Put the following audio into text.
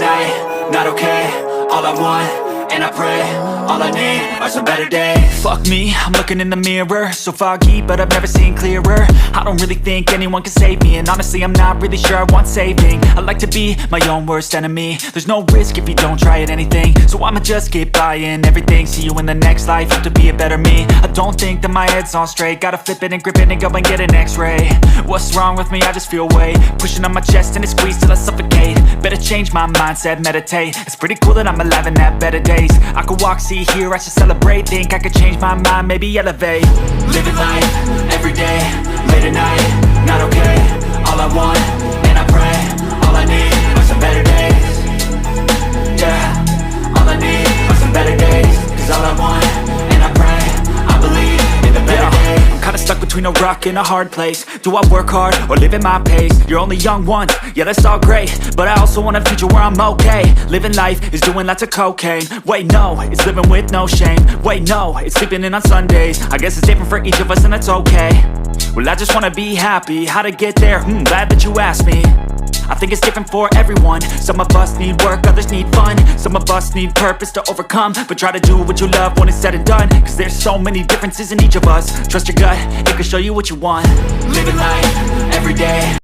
night, not okay. All I want, and I pray, all I need are some better days. Fuck me, I'm looking in the mirror, so foggy, but I've never seen clearer. I don't really think anyone can save me, and honestly I'm not really sure I want saving. I like to be my own worst enemy. There's no risk if you don't try at anything, so I'ma just keep buying everything. See you in the next life, have to be a better me. I don't think that my head's on straight, gotta flip it and grip it and go and get an x-ray. What's wrong with me? I just feel weight pushing on my chest and it squeezes till I suffocate. Better change my mindset, meditate. It's pretty cool that I'm alive and have better days. I could walk, see, hear, I should celebrate. Think I could change my mind, maybe elevate. Living life, everyday, late at night, not okay. All I want, and I pray, all I need are some better days. Yeah, all I need are some better days. Cause all I want, and I pray, I believe in the better days. I'm kinda stuck between a rock and a hard place. Do I work hard or live at my pace? You're only young once, yeah that's all great, but I also want a future where I'm okay. Living life is doing lots of cocaine. Wait no, it's living with no shame. Wait no, it's sleeping in on Sundays. I guess it's different for each of us and that's okay. Well I just wanna be happy, how to get there? Glad that you asked me. I think it's different for everyone. Some of us need work, others need fun. Some of us need purpose to overcome. But try to do what you love when it's said and done. Cause there's so many differences in each of us. Trust your gut, it can show you what you want. Living life, everyday.